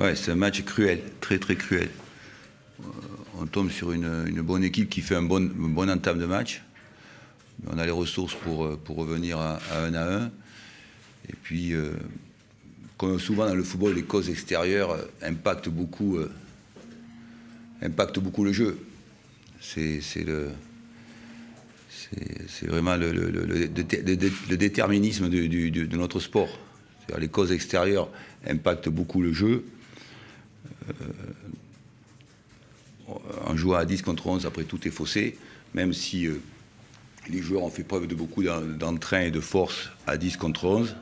Ouais, c'est un match cruel, très très cruel. On tombe sur une bonne équipe qui fait une bonne entame de match. On a les ressources pour revenir à 1-1. Et puis, comme souvent dans le football, les causes extérieures impactent beaucoup le jeu. C'est vraiment le déterminisme de notre sport. C'est-à-dire les causes extérieures impactent beaucoup le jeu. En jouant à 10 contre 11, après tout est faussé, même si les joueurs ont fait preuve de beaucoup d'entrain et de force à 10 contre 11.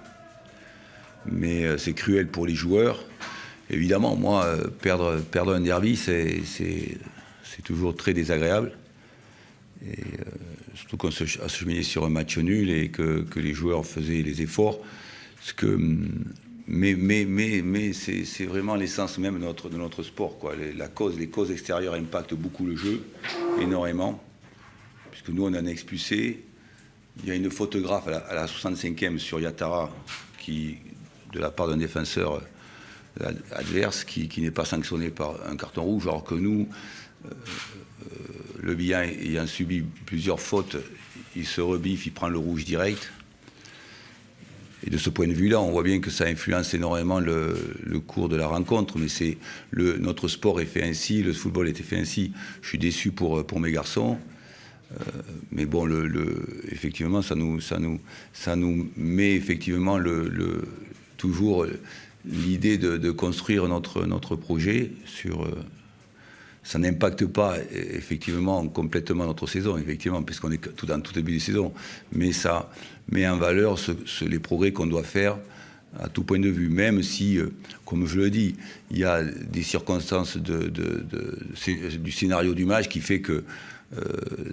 Mais c'est cruel pour les joueurs. Évidemment, moi, perdre un derby, c'est toujours très désagréable. Et surtout qu'on se cheminait sur un match nul et que les joueurs faisaient les efforts. Mais c'est vraiment l'essence même de notre sport, quoi. Les causes extérieures impactent beaucoup le jeu, énormément. Puisque nous, on en a expulsé. Il y a une photographe à la 65e sur Yatara, de la part d'un défenseur adverse, qui n'est pas sanctionné par un carton rouge, alors que nous, Le Bihan ayant subi plusieurs fautes, il se rebiffe, il prend le rouge direct. Et de ce point de vue-là, on voit bien que ça influence énormément le cours de la rencontre. Mais notre sport est fait ainsi, le football était fait ainsi. Je suis déçu pour mes garçons. Mais bon, effectivement, ça nous met effectivement toujours l'idée de construire notre projet sur. Ça n'impacte pas effectivement complètement notre saison, effectivement, puisqu'on est tout début de saison, mais ça met en valeur les progrès qu'on doit faire à tout point de vue, même si, comme je le dis, il y a des circonstances du scénario du match qui fait que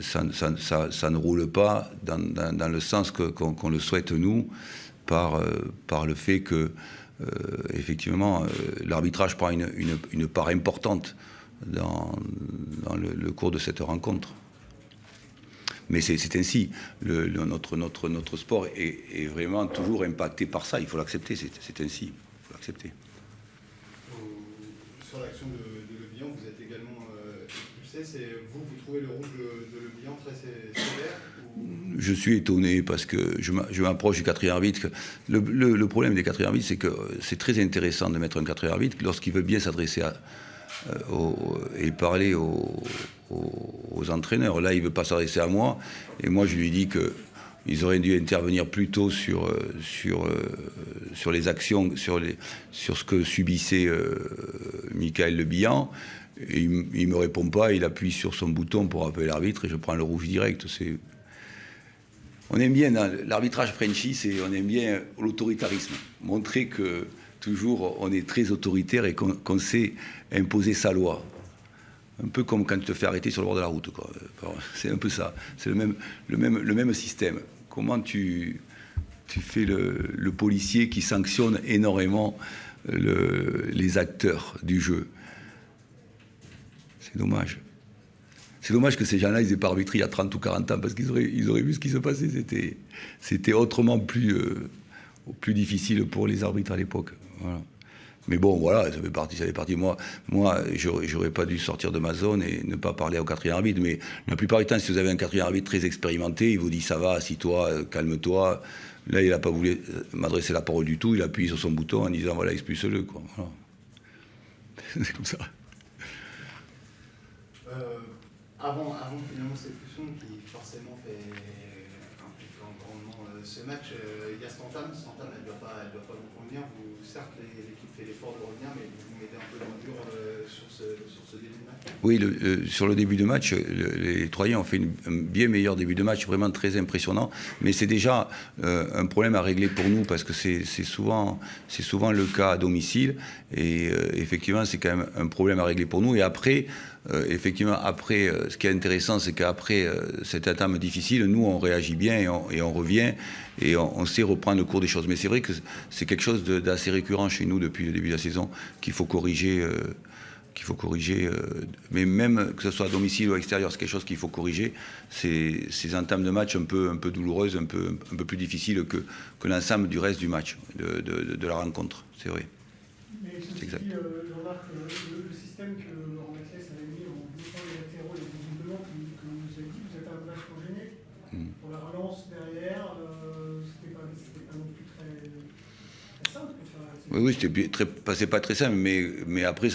ça ne roule pas dans le sens qu'on le souhaite nous, par le fait que effectivement l'arbitrage prend une part importante dans le cours de cette rencontre. Mais c'est ainsi. Notre sport est vraiment toujours impacté par ça. Il faut l'accepter, c'est ainsi. Il faut l'accepter. Sur l'action de Le Bihan, vous êtes également expulsé. Vous trouvez le rouge de Le Bihan très sévère Je suis étonné parce que je m'approche du quatrième arbitre. Le problème des quatrièmes arbitres, c'est que c'est très intéressant de mettre un quatrième arbitre lorsqu'il veut bien s'adresser et parler aux entraîneurs. Là, il ne veut pas s'adresser à moi. Et moi, je lui dis qu'ils auraient dû intervenir plus tôt sur les actions, sur ce que subissait Michael Le Bihan. Et il ne me répond pas. Il appuie sur son bouton pour appeler l'arbitre et je prends le rouge direct. On aime bien, dans l'arbitrage Frenchy, on aime bien l'autoritarisme. Montrer que toujours on est très autoritaire et qu'on sait imposer sa loi. Un peu comme quand tu te fais arrêter sur le bord de la route, quoi. C'est un peu ça. C'est le même système. Comment tu fais le policier qui sanctionne énormément les acteurs du jeu. C'est dommage. C'est dommage que ces gens-là, ils aient pas arbitré il y a 30 ou 40 ans, parce qu'ils auraient vu ce qui se passait. C'était autrement plus difficile pour les arbitres à l'époque. Voilà. Mais bon, voilà, ça fait partie. Moi, j'aurais pas dû sortir de ma zone et ne pas parler au quatrième arbitre. Mais la plupart du temps, si vous avez un quatrième arbitre très expérimenté, il vous dit ça va, assis-toi, calme-toi. Là, il n'a pas voulu m'adresser la parole du tout. Il appuie sur son bouton en disant voilà, expulse-le, quoi. Voilà. C'est comme ça. Avant finalement cette expulsion qui forcément implique grandement ce match, il y a Stantam, elle ne doit pas vous convenir. Certes, l'équipe fait l'effort de revenir, mais vous mettez un peu dans le dur sur ce début de match. Oui, sur le début de match, les Troyens ont fait un bien meilleur début de match, vraiment très impressionnant. Mais c'est déjà un problème à régler pour nous, parce que c'est souvent le cas à domicile. Et effectivement, c'est quand même un problème à régler pour nous. Et après, ce qui est intéressant, c'est qu'après cette entame difficile, nous, on réagit bien et on revient et on sait reprendre le cours des choses. Mais c'est vrai que c'est quelque chose d'assez récurrent chez nous depuis le début de la saison qu'il faut corriger. Mais même que ce soit à domicile ou à l'extérieur, c'est quelque chose qu'il faut corriger. Ces entames de match un peu douloureuses, un peu plus difficiles que l'ensemble du reste du match, de la rencontre. C'est vrai. Mais c'est exact. Marc, le système que Laurent Maclès avait mis en bloquant les latéraux et les doublements que vous avez dit, vous êtes un vachement gêné pour la relance derrière, c'était pas non plus très simple de faire. Oui, c'est pas très simple, mais après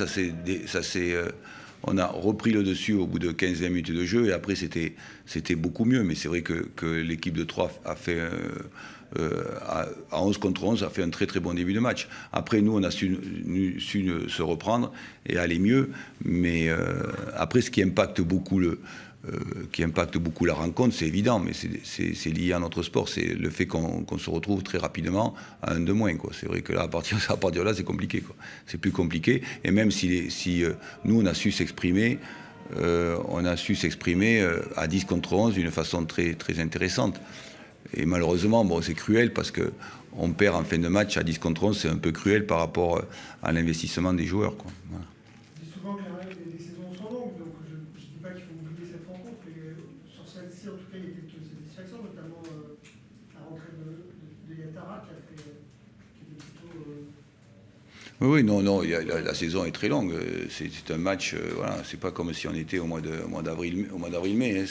on a repris le dessus au bout de 15-20 minutes de jeu et après c'était beaucoup mieux. Mais c'est vrai que l'équipe de Troyes a fait à 11 contre 11 a fait un très très bon début de match. Après nous on a su se reprendre et aller mieux. Mais après ce qui impacte beaucoup la rencontre, c'est évident, mais c'est lié à notre sport. C'est le fait qu'on se retrouve très rapidement à 1 de moins, quoi. C'est vrai que là, à partir de là, c'est compliqué, quoi. C'est plus compliqué. Et même si nous, on a su s'exprimer à 10 contre 11 d'une façon très, très intéressante. Et malheureusement, bon, c'est cruel parce qu'on perd en fin de match à 10 contre 11, c'est un peu cruel par rapport à l'investissement des joueurs, quoi. Voilà. Je dis souvent que les saisons sont longues, donc je ne dis pas qu'il faut oublier cette rencontre, mais sur celle-ci, en tout cas, il y a quelques satisfactions, notamment la rentrée de Yattara qui était plutôt... Oui, non, la saison est très longue. C'est un match, voilà, c'est pas comme si on était au mois d'avril-mai. Hein.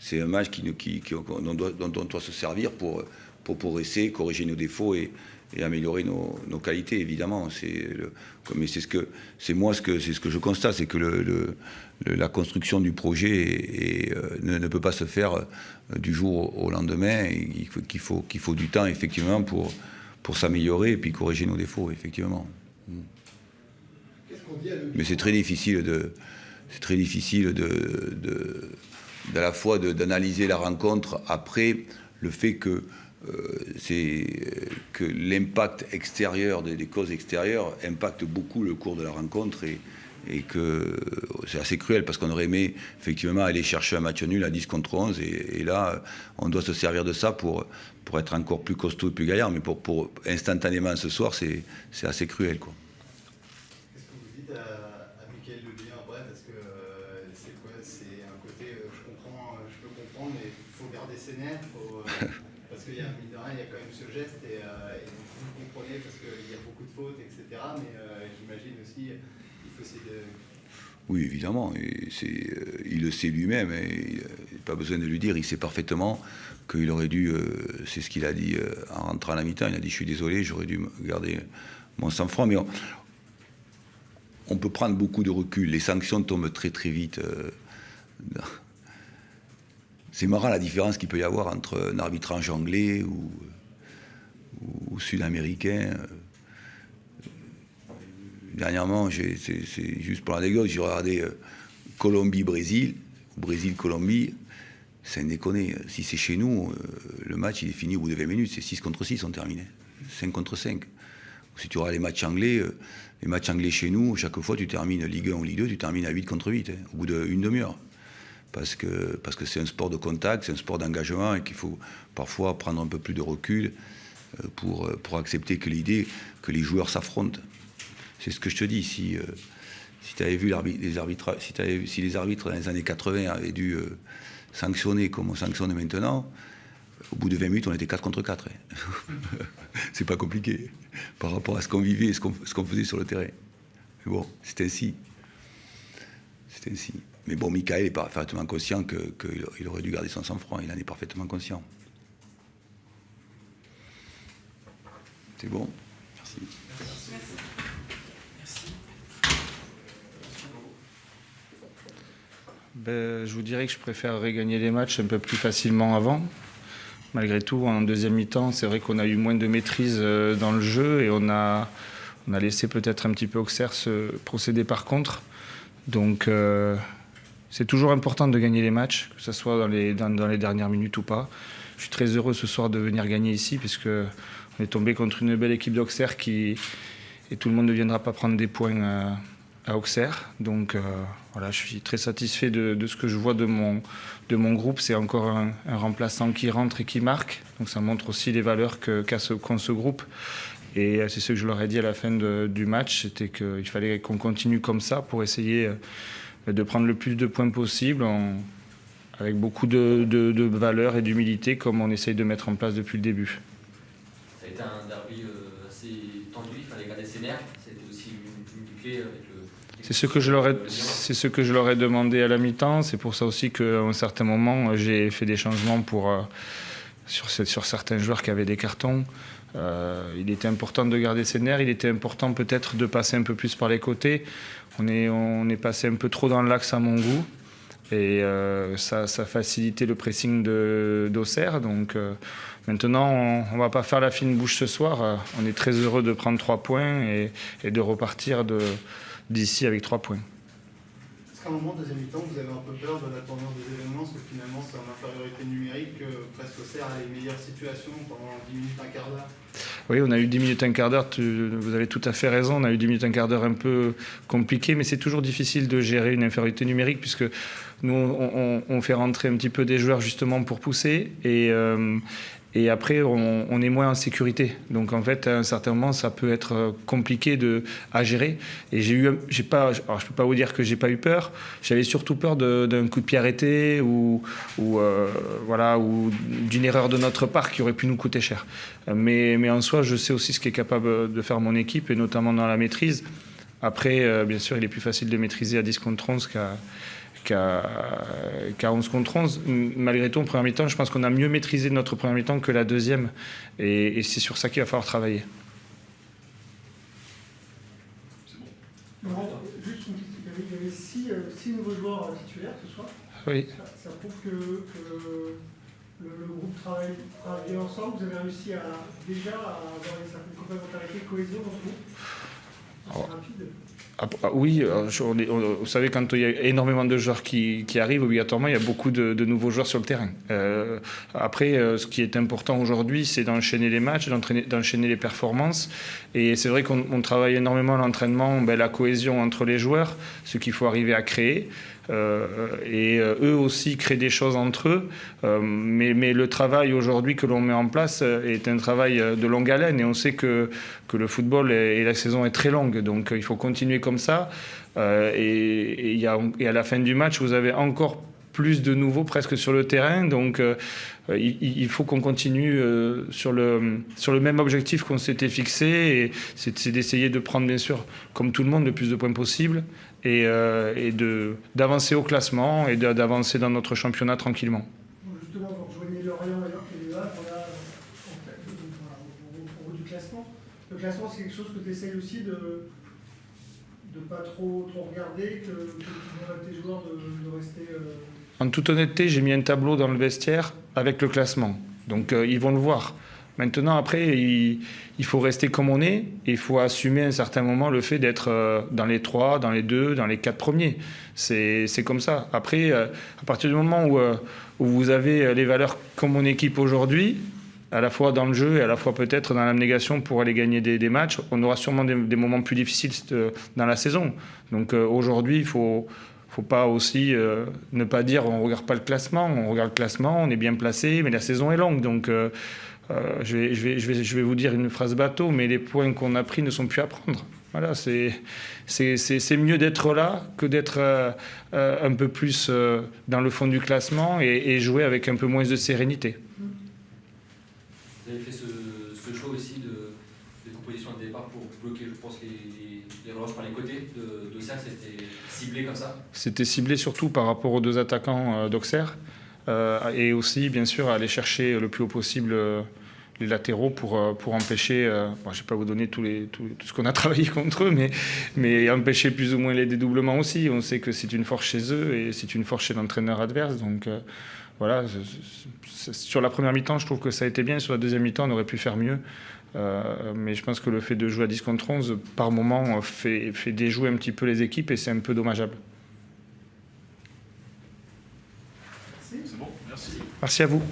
C'est un match dont on doit se servir pour progresser, corriger nos défauts et améliorer nos qualités, évidemment. Mais c'est ce que je constate, c'est que la construction du projet ne peut pas se faire du jour au lendemain. Qu'il faut du temps, effectivement, pour s'améliorer et puis corriger nos défauts, effectivement. Mais c'est très difficile à la fois d'analyser la rencontre après le fait que l'impact extérieur des causes extérieures impacte beaucoup le cours de la rencontre et que c'est assez cruel parce qu'on aurait aimé effectivement aller chercher un match nul à 10 contre 11 et là on doit se servir de ça pour être encore plus costaud et plus gaillard, mais pour instantanément ce soir c'est assez cruel, quoi. Qu'est-ce que vous dites à Mickaël Le Bihan après, parce que c'est un côté je peux comprendre, mais il faut garder ses nerfs, parce qu'il y a mine de rien, il y a quand même ce geste et vous le comprenez parce qu'il y a beaucoup de fautes, etc. Mais j'imagine aussi il faut essayer de... Oui, évidemment, il le sait lui-même, il n'a pas besoin de lui dire, il sait parfaitement qu'il aurait dû, c'est ce qu'il a dit en rentrant à la mi-temps, il a dit « je suis désolé, j'aurais dû garder mon sang-froid », mais on peut prendre beaucoup de recul, les sanctions tombent très très vite. C'est marrant la différence qu'il peut y avoir entre un arbitrage anglais ou sud-américain. Dernièrement, c'est juste pour l'anecdote, j'ai regardé Colombie-Brésil, Brésil-Colombie, c'est un déconné. Si c'est chez nous, le match il est fini au bout de 20 minutes, c'est 6 contre 6 on terminait, 5 contre 5. Si tu regardes les matchs anglais chez nous, chaque fois tu termines Ligue 1 ou Ligue 2, tu termines à 8 contre 8, au bout d'une demi-heure. Parce que c'est un sport de contact, c'est un sport d'engagement et qu'il faut parfois prendre un peu plus de recul pour accepter que l'idée que les joueurs s'affrontent. C'est ce que je te dis. Si tu avais vu les arbitres, si les arbitres dans les années 80 avaient dû sanctionner comme on sanctionne maintenant, au bout de 20 minutes, on était 4 contre 4. Hein. C'est pas compliqué par rapport à ce qu'on vivait et ce qu'on faisait sur le terrain. Mais bon, c'est ainsi. C'est ainsi. Mais bon, Mickaël est parfaitement conscient qu'il aurait dû garder son sang-froid. Il en est parfaitement conscient. C'est bon. Merci. Je vous dirais que je préférerais gagner les matchs un peu plus facilement avant. Malgré tout, en deuxième mi-temps, c'est vrai qu'on a eu moins de maîtrise dans le jeu et on a laissé peut-être un petit peu Auxerre se procéder par contre. Donc c'est toujours important de gagner les matchs, que ce soit dans les dernières minutes ou pas. Je suis très heureux ce soir de venir gagner ici puisqu'on est tombé contre une belle équipe d'Auxerre et tout le monde ne viendra pas prendre des points à Auxerre. Donc voilà, je suis très satisfait de ce que je vois de mon groupe. C'est encore un remplaçant qui rentre et qui marque. Donc ça montre aussi les valeurs qu'ont ce groupe. Et c'est ce que je leur ai dit à la fin du match, c'était qu'il fallait qu'on continue comme ça pour essayer de prendre le plus de points possible avec beaucoup de valeurs et d'humilité comme on essaye de mettre en place depuis le début. Ça a été un derby assez tendu, il fallait garder ses nerfs. C'était aussi une clé avec le... C'est ce que je leur ai demandé à la mi-temps. C'est pour ça aussi qu'à un certain moment, j'ai fait des changements sur certains joueurs qui avaient des cartons. Il était important de garder ses nerfs. Il était important peut-être de passer un peu plus par les côtés. On est passé un peu trop dans l'axe à mon goût. Et ça facilitait le pressing d'Auxerre. Donc maintenant, on ne va pas faire la fine bouche ce soir. On est très heureux de prendre 3 points et de repartir d'ici avec 3 points. Est-ce qu'à un moment, deuxième mi-temps, vous avez un peu peur de la tournure des événements, parce que finalement, c'est en infériorité numérique que presque Auxerre a les meilleures situations pendant 10 minutes, un quart d'heure? Oui, on a eu 10 minutes, un quart d'heure, vous avez tout à fait raison, on a eu 10 minutes, un quart d'heure un peu compliqué, mais c'est toujours difficile de gérer une infériorité numérique, puisque nous, on fait rentrer un petit peu des joueurs justement pour pousser, et après, on est moins en sécurité. Donc, en fait, à un certain moment, ça peut être compliqué à gérer. Et alors, je ne peux pas vous dire que j'ai pas eu peur. J'avais surtout peur d'un coup de pied arrêté ou d'une erreur de notre part qui aurait pu nous coûter cher. Mais en soi, je sais aussi ce qu'est capable de faire mon équipe, et notamment dans la maîtrise. Après, bien sûr, il est plus facile de maîtriser à 10 contre 11 qu'à 11 contre 11. Malgré tout, en première mi-temps, je pense qu'on a mieux maîtrisé notre première mi-temps que la deuxième. Et c'est sur ça qu'il va falloir travailler. Laurent, juste une petite question. Il y avait 6 nouveaux joueurs titulaires ce soir. Oui. Ça prouve que le groupe travaille bien ensemble. Vous avez réussi déjà à avoir une certaine complémentarité, cohésion dans le groupe. C'est rapide. Oui, vous savez, quand il y a énormément de joueurs qui arrivent, obligatoirement, il y a beaucoup de nouveaux joueurs sur le terrain. Après, ce qui est important aujourd'hui, c'est d'enchaîner les matchs, d'enchaîner les performances. Et c'est vrai qu'on travaille énormément à l'entraînement, la cohésion entre les joueurs, ce qu'il faut arriver à créer. Et eux aussi créent des choses entre eux. Mais le travail aujourd'hui que l'on met en place est un travail de longue haleine. Et on sait que le football et la saison est très longue. Donc il faut continuer comme ça. Et à la fin du match, vous avez encore plus de nouveaux presque sur le terrain. Donc il faut qu'on continue sur le même objectif qu'on s'était fixé. Et c'est d'essayer de prendre, bien sûr, comme tout le monde, le plus de points possible. Et d'avancer au classement et d'avancer dans notre championnat tranquillement. Justement, vous rejoignez Lorient et les Havre au bout du classement. Le classement, c'est quelque chose que tu essayes aussi de pas trop regarder, que tu demandes à tes joueurs de rester... En toute honnêteté, j'ai mis un tableau dans le vestiaire avec le classement. Donc ils vont le voir. Maintenant, après, il faut rester comme on est. Et il faut assumer à un certain moment le fait d'être dans les 3, dans les 2, dans les 4 premiers. C'est comme ça. Après, à partir du moment où vous avez les valeurs comme mon équipe aujourd'hui, à la fois dans le jeu et à la fois peut-être dans l'abnégation pour aller gagner des matchs, on aura sûrement des moments plus difficiles dans la saison. Donc aujourd'hui, il faut pas aussi ne pas dire on ne regarde pas le classement. On regarde le classement, on est bien placé, mais la saison est longue. Donc je vais vous dire une phrase bateau, mais les points qu'on a pris ne sont plus à prendre. Voilà, c'est mieux d'être là que d'être un peu plus dans le fond du classement et jouer avec un peu moins de sérénité. Vous avez fait ce choix aussi de composition de départ pour bloquer, je pense, les relances par les côtés d'Auxerre. C'était ciblé comme ça? C'était ciblé surtout par rapport aux 2 attaquants d'Auxerre et aussi, bien sûr, aller chercher le plus haut possible les latéraux pour empêcher, je ne vais pas vous donner tout ce qu'on a travaillé contre eux, mais empêcher plus ou moins les dédoublements aussi. On sait que c'est une force chez eux et c'est une force chez l'entraîneur adverse. Donc voilà, sur la première mi-temps, je trouve que ça a été bien. Sur la deuxième mi-temps, on aurait pu faire mieux. Mais je pense que le fait de jouer à 10 contre 11, par moment, fait déjouer un petit peu les équipes et c'est un peu dommageable. Merci. C'est bon, merci. Merci à vous.